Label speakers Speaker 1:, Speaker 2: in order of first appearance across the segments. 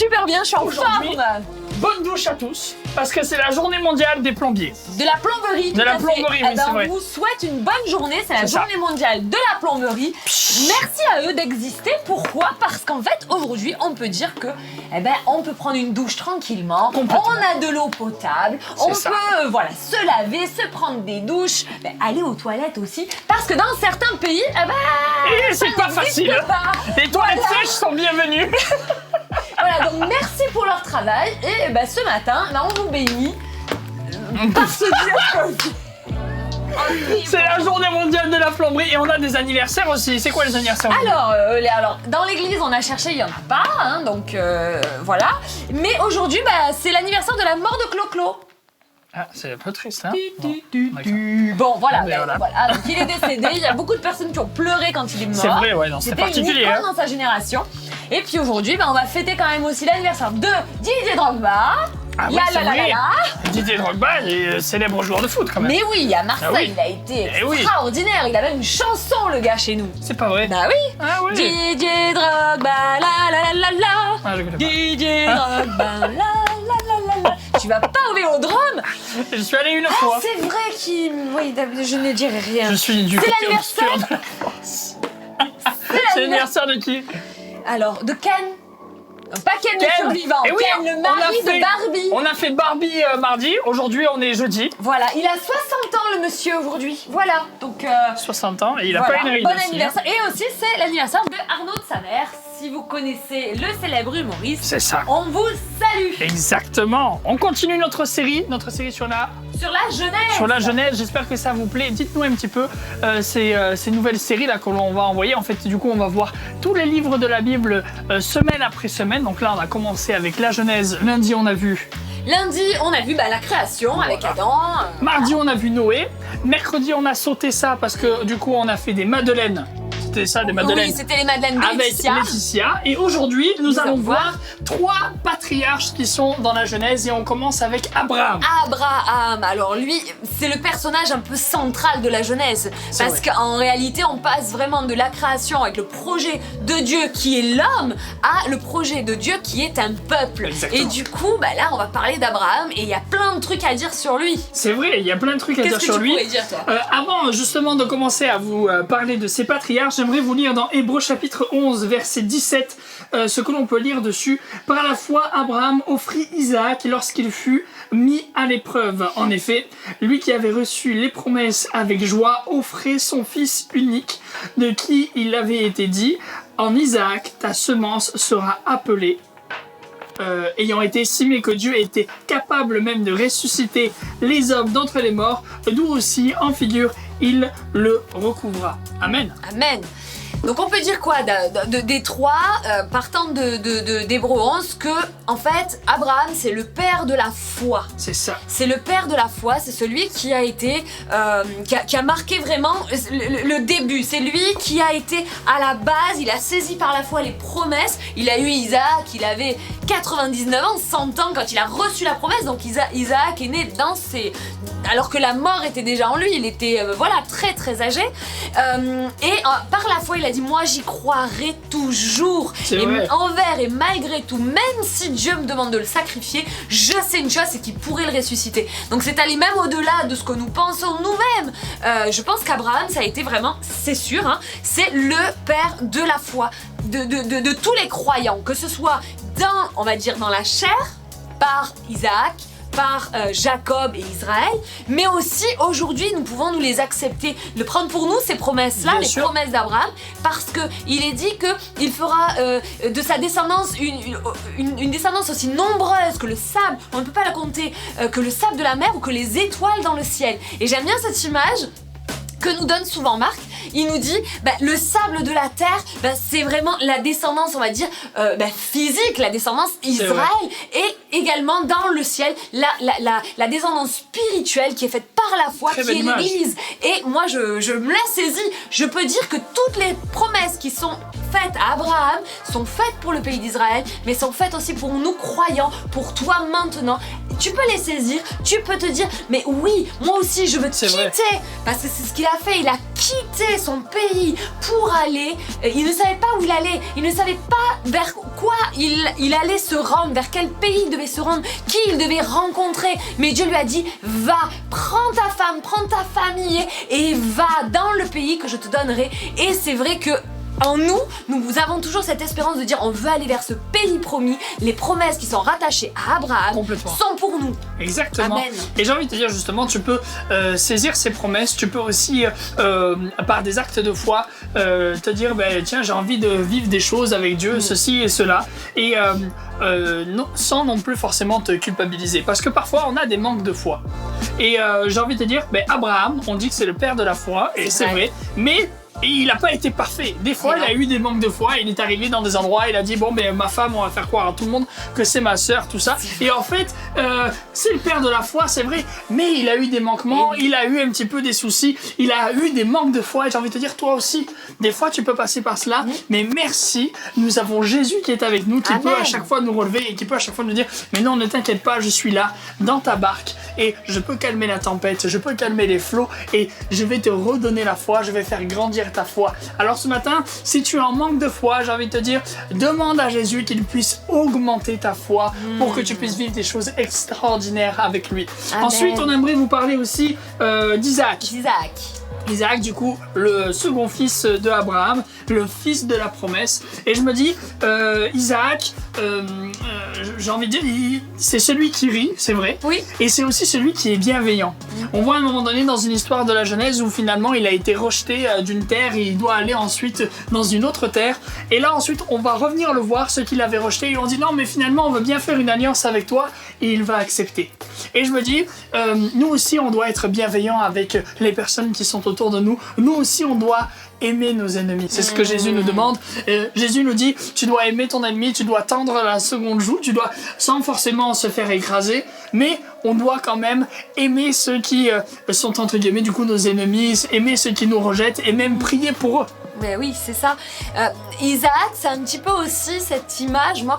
Speaker 1: super bien, je suis en
Speaker 2: Aujourd'hui,
Speaker 1: forme.
Speaker 2: bonne douche à tous, parce que c'est la journée mondiale des plombiers.
Speaker 1: De la plomberie.
Speaker 2: De la plomberie, oui, c'est vrai.
Speaker 1: On vous souhaite une bonne journée, c'est la
Speaker 2: C'est ça.
Speaker 1: journée mondiale de la plomberie. Merci à eux d'exister. Pourquoi? Parce qu'en fait, aujourd'hui, on peut dire que, on peut prendre une douche tranquillement.
Speaker 2: Complètement.
Speaker 1: On a de l'eau potable. On
Speaker 2: ça.
Speaker 1: peut, se laver, se prendre des douches, aller aux toilettes aussi. Parce que dans certains pays,
Speaker 2: Et c'est pas facile.
Speaker 1: pas.
Speaker 2: Les toilettes
Speaker 1: Voilà.
Speaker 2: sèches sont bienvenues.
Speaker 1: Voilà, donc merci pour leur travail. Et ce matin, on vous bénit par ce Dieu.
Speaker 2: C'est la journée mondiale de la plomberie et on a des anniversaires aussi. C'est quoi les anniversaires?
Speaker 1: Alors, dans l'église, on a cherché, il n'y en a pas, donc voilà. Mais aujourd'hui, c'est l'anniversaire de la mort de Clo-Clo.
Speaker 2: Ah, c'est un peu triste, hein?
Speaker 1: Bon, voilà,
Speaker 2: Mais voilà.
Speaker 1: donc il est décédé. Il y a beaucoup de personnes qui ont pleuré quand il est mort.
Speaker 2: C'est vrai, ouais, non, c'est
Speaker 1: C'était une
Speaker 2: particulier.
Speaker 1: icône
Speaker 2: Hein.
Speaker 1: dans sa génération. Et puis aujourd'hui, on va fêter quand même aussi l'anniversaire de Didier Drogba.
Speaker 2: Ah oui, c'est vrai. Didier Drogba est célèbre joueur de foot quand même.
Speaker 1: Mais oui, à Marseille,
Speaker 2: Ah oui.
Speaker 1: il a été
Speaker 2: Eh oui.
Speaker 1: extraordinaire. Il a même une chanson, le gars, chez nous.
Speaker 2: C'est pas vrai.
Speaker 1: Bah oui.
Speaker 2: Ah oui.
Speaker 1: Didier Drogba, la la la la la.
Speaker 2: Ah, je connais pas.
Speaker 1: Didier Drogba, la la la la la. Tu vas pas au Vélodrome?
Speaker 2: Je suis allé une fois.
Speaker 1: C'est vrai qu'il... Oui, je ne dirai rien.
Speaker 2: Je suis du
Speaker 1: C'est
Speaker 2: côté
Speaker 1: l'anniversaire.
Speaker 2: obscur de la France. C'est l'anniversaire de qui?
Speaker 1: Alors, de Ken. Pas Ken le
Speaker 2: Ken.
Speaker 1: survivant,
Speaker 2: Eh oui,
Speaker 1: Ken le mari de Barbie.
Speaker 2: On a fait Barbie mardi, aujourd'hui on est jeudi.
Speaker 1: Voilà, il a 60 ans le monsieur aujourd'hui. Voilà, donc...
Speaker 2: 60 ans et il a
Speaker 1: voilà,
Speaker 2: pas une ride
Speaker 1: bon
Speaker 2: aussi,
Speaker 1: anniversaire. Et aussi, c'est l'anniversaire de Arnaud de sa mère. Si vous connaissez le célèbre humoriste,
Speaker 2: C'est ça.
Speaker 1: on vous salue.
Speaker 2: Exactement. On continue notre série sur la
Speaker 1: Sur la jeunesse.
Speaker 2: J'espère que ça vous plaît. Dites-nous un petit peu ces nouvelles séries là que l'on va envoyer. En fait, du coup, on va voir tous les livres de la Bible semaine après semaine. Donc là, on a commencé avec la Genèse. Lundi, on a vu.
Speaker 1: Lundi, on a vu la création avec Adam.
Speaker 2: Mardi, on a vu Noé. Mercredi, on a sauté ça parce que du coup, on a fait des madeleines. C'était ça, des madeleines.
Speaker 1: Oui, c'était les madeleines de
Speaker 2: Avec
Speaker 1: Laetitia.
Speaker 2: Laetitia. Et aujourd'hui, nous allons
Speaker 1: allons
Speaker 2: voir 3 patriarches qui sont dans la Genèse et on commence avec Abraham.
Speaker 1: Abraham, alors lui, c'est le personnage un peu central de la Genèse.
Speaker 2: C'est
Speaker 1: Parce
Speaker 2: vrai.
Speaker 1: qu'en réalité, on passe vraiment de la création avec le projet de Dieu qui est l'homme à le projet de Dieu qui est un peuple.
Speaker 2: Exactement.
Speaker 1: Et du coup, là, on va parler d'Abraham et il y a plein de trucs à dire sur lui.
Speaker 2: C'est vrai, il y a plein de trucs à dire
Speaker 1: Qu'est-ce que
Speaker 2: sur
Speaker 1: tu
Speaker 2: lui.
Speaker 1: pourrais dire, toi?
Speaker 2: Avant justement de commencer à vous parler de ces patriarches, j'aimerais vous lire dans Hébreux chapitre 11, verset 17, ce que l'on peut lire dessus. Par la foi, Abraham offrit Isaac lorsqu'il fut mis à l'épreuve. En effet, lui qui avait reçu les promesses avec joie offrait son fils unique, de qui il avait été dit, en Isaac, ta semence sera appelée. Ayant été estimé que Dieu était capable même de ressusciter les hommes d'entre les morts, d'où aussi en figure il le recouvra. Amen.
Speaker 1: Amen. Donc on peut dire quoi des trois, partant d'Hébreux 11, que en fait Abraham c'est le père de la foi.
Speaker 2: C'est ça.
Speaker 1: C'est le père de la foi, c'est celui qui a été, qui a marqué vraiment le début. C'est lui qui a été à la base, il a saisi par la foi les promesses. Il a eu Isaac, il avait 99 ans, 100 ans quand il a reçu la promesse. Donc Isaac est né dans ses... Alors que la mort était déjà en lui, il était très très âgé. Par la foi il a dit moi j'y croirai toujours.
Speaker 2: C'est
Speaker 1: Et
Speaker 2: vrai.
Speaker 1: envers et malgré tout, même si Dieu me demande de le sacrifier, je sais une chose, c'est qu'il pourrait le ressusciter. Donc c'est aller même au-delà de ce que nous pensons nous-mêmes. Je pense qu'Abraham, ça a été vraiment, c'est sûr, hein, c'est le père de la foi, de tous les croyants, que ce soit on va dire dans la chair, par Isaac, par Jacob et Israël, mais aussi aujourd'hui nous pouvons nous les accepter, le prendre pour nous ces promesses-là,
Speaker 2: Bien
Speaker 1: les
Speaker 2: sûr.
Speaker 1: promesses d'Abraham, parce que il est dit que il fera de sa descendance une descendance aussi nombreuse que le sable, on ne peut pas la compter, que le sable de la mer ou que les étoiles dans le ciel. Et j'aime bien cette image que nous donne souvent Marc. Il nous dit le sable de la terre, c'est vraiment la descendance, on va dire, physique, la descendance Israël, et également dans le ciel, la descendance spirituelle qui est faite par la foi,
Speaker 2: Très
Speaker 1: qui
Speaker 2: belle
Speaker 1: est
Speaker 2: image.
Speaker 1: l'Église. Et moi, je me la saisis. Je peux dire que toutes les promesses qui sont faites à Abraham sont faites pour le pays d'Israël, mais sont faites aussi pour nous croyants, pour toi maintenant. tu peux les saisir, tu peux te dire mais oui, moi aussi je veux quitter, parce que c'est ce qu'il a fait, il a quitté son pays pour aller, il ne savait pas où il allait, il ne savait pas vers quoi il allait se rendre, vers quel pays il devait se rendre, qui il devait rencontrer, mais Dieu lui a dit va, prends ta femme, prends ta famille et va dans le pays que je te donnerai. Et c'est vrai que en nous avons toujours cette espérance de dire on veut aller vers ce pays promis. Les promesses qui sont rattachées à Abraham sont pour nous.
Speaker 2: Exactement.
Speaker 1: Amen.
Speaker 2: Et j'ai envie de te dire justement, tu peux saisir ces promesses, tu peux aussi par des actes de foi te dire tiens, j'ai envie de vivre des choses avec Dieu, ceci et cela, et non, sans non plus forcément te culpabiliser, parce que parfois on a des manques de foi. Et j'ai envie de te dire, Abraham, on dit que c'est le père de la foi, et c'est vrai, mais et il n'a pas été parfait. Des fois, il a eu des manques de foi. Il est arrivé dans des endroits, il a dit ma femme, on va faire croire à tout le monde que c'est ma sœur, tout ça. Et en fait, c'est le père de la foi, c'est vrai. Mais il a eu des manquements, il a eu un petit peu des soucis, il a eu des manques de foi. Et j'ai envie de te dire, toi aussi, des fois, tu peux passer par cela. Mais merci, nous avons Jésus qui est avec nous, qui peut à chaque fois nous relever et qui peut à chaque fois nous dire, mais non, ne t'inquiète pas, je suis là, dans ta barque. Et je peux calmer la tempête, je peux calmer les flots. Et je vais te redonner la foi, je vais faire grandir ta foi. Alors ce matin, si tu es en manque de foi, j'ai envie de te dire, demande à Jésus qu'il puisse augmenter ta foi pour que tu puisses vivre des choses extraordinaires avec lui. Amen. Ensuite, on aimerait vous parler aussi d'Isaac. Isaac, du coup, le second fils de Abraham, le fils de la promesse. Et je me dis, Isaac, j'ai envie de dire, c'est celui qui rit, c'est vrai. Oui. Et c'est aussi celui qui est bienveillant. On voit à un moment donné dans une histoire de la Genèse où finalement il a été rejeté d'une terre et il doit aller ensuite dans une autre terre. Et là ensuite on va revenir le voir, ceux qui l'avaient rejeté, et on dit non mais finalement on veut bien faire une alliance avec toi, et il va accepter. Et je me dis, nous aussi on doit être bienveillants avec les personnes qui sont autour de nous. Nous aussi on doit aimer nos ennemis. C'est ce que Jésus nous demande. Jésus nous dit, tu dois aimer ton ennemi, tu dois tendre la seconde joue, tu dois, sans forcément se faire écraser, mais on doit quand même aimer ceux qui sont entre guillemets du coup nos ennemis, aimer ceux qui nous rejettent et même prier pour eux.
Speaker 1: Mais oui, c'est ça. Isaac, c'est un petit peu aussi cette image. Moi,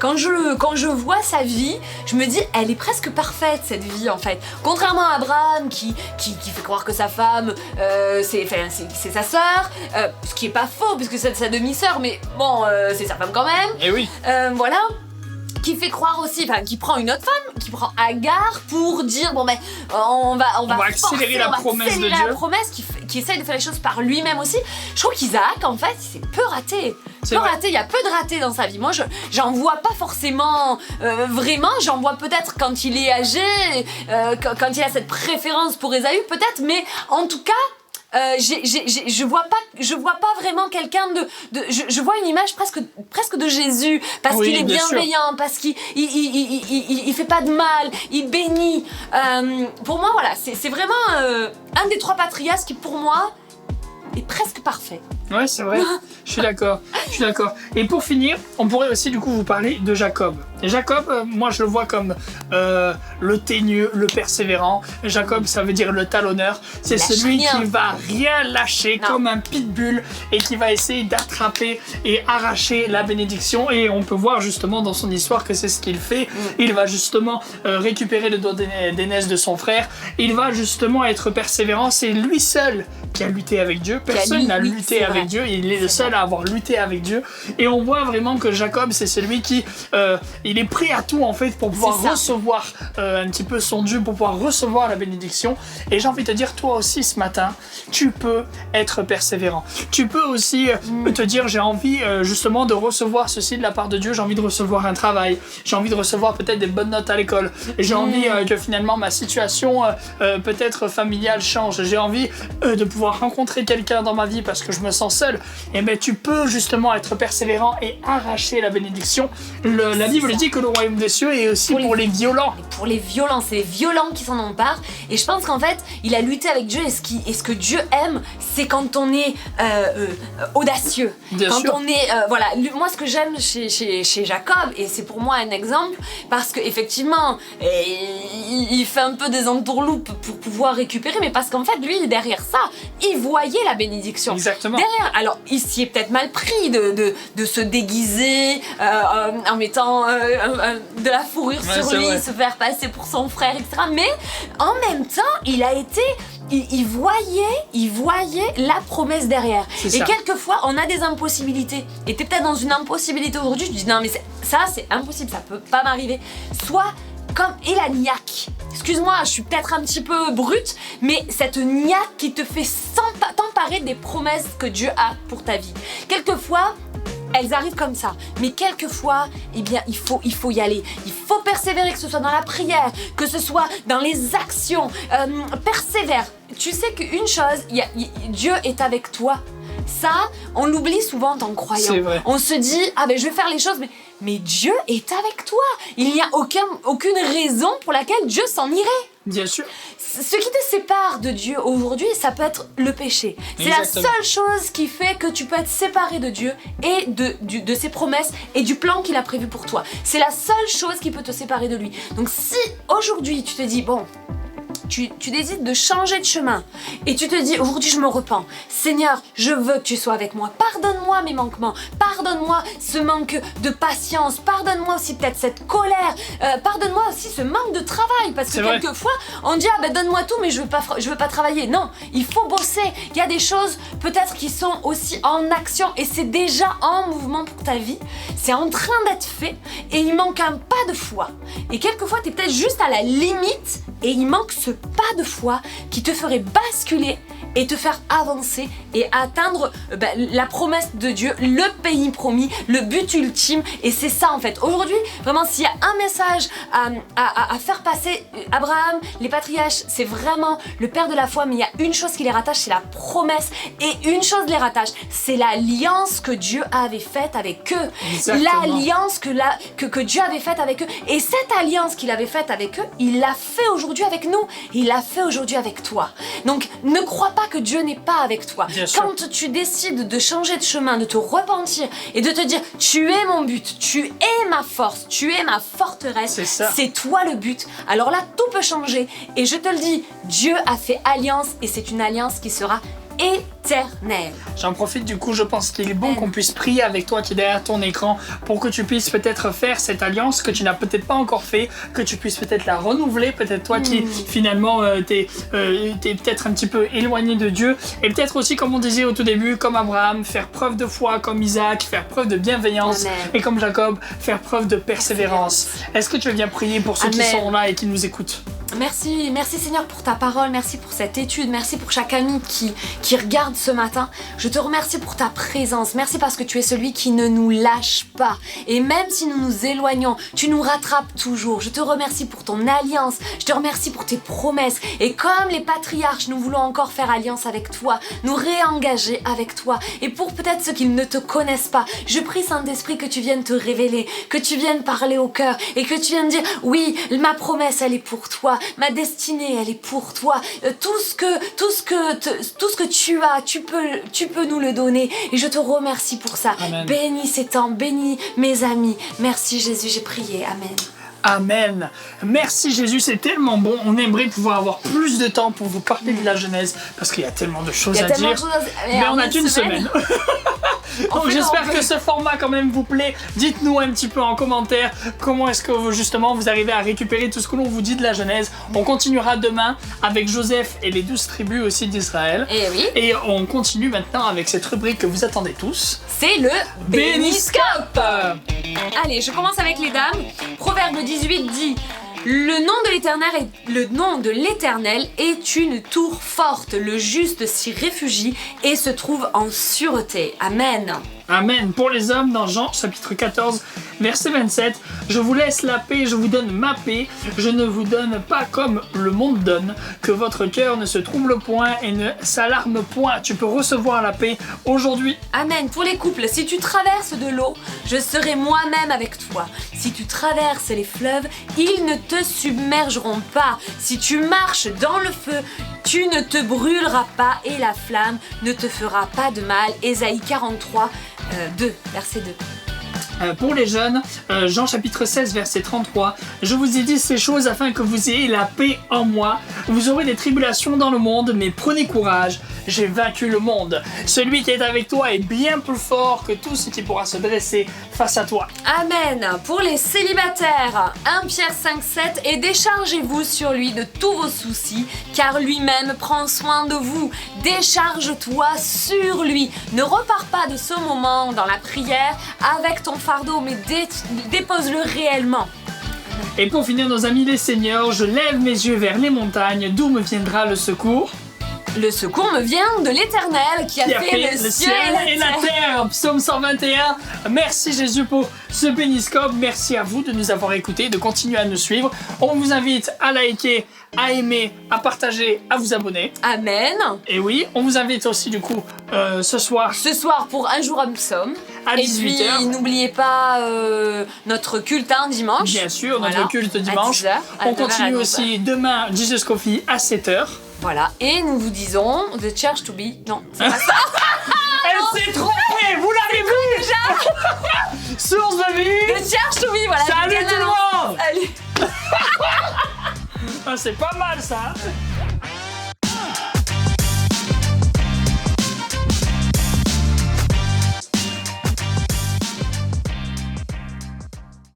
Speaker 1: quand je vois sa vie, je me dis, elle est presque parfaite, cette vie, en fait. Contrairement à Abraham, qui fait croire que sa femme, c'est sa sœur, ce qui est pas faux, puisque c'est sa demi-sœur, mais bon, c'est sa femme quand même.
Speaker 2: Et oui.
Speaker 1: Voilà. Qui fait croire aussi, qui prend une autre femme, qui prend Agar pour dire on va
Speaker 2: accélérer la promesse de Dieu.
Speaker 1: La promesse, qui essaye de faire les choses par lui-même aussi. Je trouve qu'Isaac, en fait, il s'est peu raté. Il y a peu de ratés dans sa vie. Moi, j'en vois pas forcément vraiment. J'en vois peut-être quand il est âgé, quand il a cette préférence pour Ésaü, peut-être. Mais en tout cas, je vois pas vraiment quelqu'un je vois une image presque de Jésus, parce qu'il est bienveillant, parce qu'il fait pas de mal, il bénit. Pour moi, voilà, c'est vraiment un des trois patriarches qui, pour moi, est presque parfait.
Speaker 2: Ouais, c'est vrai. Je suis d'accord. Et pour finir, on pourrait aussi du coup vous parler de Jacob. Et Jacob, moi je le vois comme le teigneux, le persévérant. Jacob, ça veut dire le talonneur. C'est celui qui va rien lâcher comme un pitbull et qui va essayer d'attraper et arracher la bénédiction. Et on peut voir justement dans son histoire que c'est ce qu'il fait. Il va justement récupérer le dos d'aînesse de son frère. Il va justement être persévérant. C'est lui seul qui a lutté avec Dieu. Personne n'a lutté avec Dieu. Il est le seul à avoir lutté avec Dieu. Et on voit vraiment que Jacob, c'est celui qui il est prêt à tout en fait pour pouvoir recevoir un petit peu son Dieu, pour pouvoir recevoir la bénédiction. Et j'ai envie de te dire, toi aussi ce matin, tu peux être persévérant. Tu peux aussi te dire, j'ai envie justement de recevoir ceci de la part de Dieu. J'ai envie de recevoir un travail. J'ai envie de recevoir peut-être des bonnes notes à l'école. J'ai envie que finalement ma situation peut-être familiale change. J'ai envie de pouvoir rencontrer quelqu'un dans ma vie parce que je me sens seul. Et bien tu peux justement être persévérant et arracher la bénédiction. La Bible dit que le royaume des cieux est aussi pour les violents.
Speaker 1: Pour les violents, c'est les violents qui s'en emparent. Et je pense qu'en fait, il a lutté avec Dieu. Et ce que Dieu aime, c'est quand on est audacieux.
Speaker 2: Bien sûr.
Speaker 1: On est voilà. Moi, ce que j'aime chez Jacob, et c'est pour moi un exemple, parce qu'effectivement, il fait un peu des entourloupes pour pouvoir récupérer, mais parce qu'en fait, lui, derrière ça, il voyait la bénédiction.
Speaker 2: Exactement.
Speaker 1: Derrière derrière. Alors, il s'y est peut-être mal pris de se déguiser en mettant de la fourrure sur lui, se faire passer pour son frère, etc. Mais en même temps, il a été... Il voyait la promesse derrière. Et quelquefois, on a des impossibilités. Et t'es peut-être dans une impossibilité aujourd'hui, tu te dis non mais ça c'est impossible, ça peut pas m'arriver. Soit comme Elaniac. Excuse-moi, je suis peut-être un petit peu brute, mais cette niaque qui te fait t'emparer des promesses que Dieu a pour ta vie. Quelquefois, elles arrivent comme ça, mais quelquefois, eh bien, il faut y aller. Il faut persévérer, que ce soit dans la prière, que ce soit dans les actions. Persévère. Tu sais qu'une chose, Dieu est avec toi. Ça, on l'oublie souvent en tant que croyant.
Speaker 2: C'est vrai.
Speaker 1: On se dit, ah ben je vais faire les choses, mais Dieu est avec toi. Il n'y a aucune raison pour laquelle Dieu s'en irait.
Speaker 2: Bien sûr.
Speaker 1: Ce qui te sépare de Dieu aujourd'hui, ça peut être le péché. C'est la seule chose qui fait que tu peux être séparé de Dieu et de ses promesses et du plan qu'il a prévu pour toi. C'est la seule chose qui peut te séparer de lui. Donc si aujourd'hui tu te dis, bon, tu décides de changer de chemin et tu te dis aujourd'hui je me repens, Seigneur je veux que tu sois avec moi, pardonne-moi mes manquements, pardonne-moi ce manque de patience, pardonne-moi aussi peut-être cette colère, pardonne-moi aussi ce manque de travail, parce que quelquefois on dit ah ben donne-moi tout mais je veux pas travailler. Non, il faut bosser, il y a des choses peut-être qui sont aussi en action et c'est déjà en mouvement pour ta vie, c'est en train d'être fait et il manque un pas de foi et quelquefois t'es peut-être juste à la limite et il manque ce pas de foi qui te ferait basculer et te faire avancer et atteindre la promesse de Dieu, le pays promis, le but ultime. Et c'est ça en fait. Aujourd'hui, vraiment, s'il y a un message à faire passer, Abraham, les patriarches, c'est vraiment le père de la foi, mais il y a une chose qui les rattache, c'est la promesse. Et une chose les rattache, c'est l'alliance que Dieu avait faite avec eux. L'alliance que Dieu avait faite avec eux. Et cette alliance qu'il avait faite avec eux, il l'a fait aujourd'hui avec nous. Il l'a fait aujourd'hui avec toi. Donc, ne crois pas que Dieu n'est pas avec toi. Quand tu décides de changer de chemin, de te repentir et de te dire tu es mon but, tu es ma force, tu es ma forteresse, c'est toi le but. Alors là, tout peut changer. Et je te le dis, Dieu a fait alliance et c'est une alliance qui sera éternel.
Speaker 2: J'en profite du coup, je pense qu'il est bon qu'on puisse prier avec toi qui est derrière ton écran pour que tu puisses peut-être faire cette alliance que tu n'as peut-être pas encore fait, que tu puisses peut-être la renouveler, peut-être toi qui finalement t'es peut-être un petit peu éloigné de Dieu et peut-être aussi comme on disait au tout début, comme Abraham, faire preuve de foi, comme Isaac, faire preuve de bienveillance et comme Jacob, faire preuve de persévérance. Est-ce que tu veux bien prier pour ceux qui sont là et qui nous écoutent?
Speaker 1: Merci Seigneur pour ta parole, merci pour cette étude, merci pour chaque ami qui regarde ce matin. Je te remercie pour ta présence, merci parce que tu es celui qui ne nous lâche pas. Et même si nous nous éloignons, tu nous rattrapes toujours. Je te remercie pour ton alliance, je te remercie pour tes promesses. Et comme les patriarches, nous voulons encore faire alliance avec toi, nous réengager avec toi. Et pour peut-être ceux qui ne te connaissent pas, je prie Saint-Esprit que tu viennes te révéler, que tu viennes parler au cœur et que tu viennes dire oui, ma promesse elle est pour toi. Ma destinée, elle est pour toi. Tout ce que tu as, tu peux nous le donner. Et je te remercie pour ça.
Speaker 2: Amen.
Speaker 1: Bénis ces temps, bénis mes amis. Merci Jésus, j'ai prié. Amen.
Speaker 2: Amen. Merci Jésus, c'est tellement bon. On aimerait pouvoir avoir plus de temps pour vous parler de la Genèse parce qu'il y a tellement de choses à dire. Mais on n'a qu'une semaine. Donc j'espère que ce format quand même vous plaît. Dites-nous un petit peu en commentaire comment est-ce que justement vous arrivez à récupérer tout ce que l'on vous dit de la Genèse. On continuera demain avec Joseph et les 12 tribus aussi d'Israël.
Speaker 1: Et oui.
Speaker 2: Et on continue maintenant avec cette rubrique que vous attendez tous.
Speaker 1: C'est le
Speaker 2: Béniscope.
Speaker 1: Allez, je commence avec les dames. Proverbe 18 dit: le nom de l'Éternel est une tour forte. Le juste s'y réfugie et se trouve en sûreté. Amen.
Speaker 2: Amen. Pour les hommes, dans Jean chapitre 14, verset 27, je vous laisse la paix, je vous donne ma paix, je ne vous donne pas comme le monde donne, que votre cœur ne se trouble point et ne s'alarme point. Tu peux recevoir la paix aujourd'hui.
Speaker 1: Amen. Pour les couples, si tu traverses de l'eau, je serai moi-même avec toi. Si tu traverses les fleuves, ils ne te submergeront pas. Si tu marches dans le feu, tu ne te brûleras pas et la flamme ne te fera pas de mal. Ésaïe 43, 2, verset 2.
Speaker 2: Pour les jeunes, Jean chapitre 16 verset 33, je vous ai dit ces choses afin que vous ayez la paix en moi. Vous aurez des tribulations dans le monde, mais prenez courage, j'ai vaincu le monde. Celui qui est avec toi est bien plus fort que tout ce qui pourra se dresser face à toi.
Speaker 1: Amen. Pour les célibataires, 1 Pierre 5,7 et déchargez-vous sur lui de tous vos soucis, car lui-même prend soin de vous. Décharge-toi sur lui. Ne repars pas de ce moment dans la prière avec ton fardeau, mais dépose-le réellement.
Speaker 2: Et pour finir, nos amis les seigneurs, je lève mes yeux vers les montagnes, d'où me viendra le secours.
Speaker 1: Le secours me vient de l'Éternel qui a fait le ciel et la terre.
Speaker 2: Psaume 121. Merci Jésus pour ce péniscope. Merci à vous de nous avoir écoutés, de continuer à nous suivre. On vous invite à liker, à aimer, à partager, à vous abonner.
Speaker 1: Amen.
Speaker 2: Et oui, on vous invite aussi du coup ce soir
Speaker 1: pour un jour un psaume.
Speaker 2: à 18h.
Speaker 1: Et puis n'oubliez pas notre culte dimanche.
Speaker 2: Bien sûr, notre culte dimanche.
Speaker 1: À 10h,
Speaker 2: on continue aussi demain Jesus Coffee à 7h.
Speaker 1: Voilà, et nous vous disons The Church to be. Non, c'est pas ça.
Speaker 2: Elle s'est trompée, vous l'avez vu déjà. Source de vie.
Speaker 1: The Church to be, voilà.
Speaker 2: Salut tout le monde.
Speaker 1: Allez.
Speaker 2: Ah, c'est pas mal ça.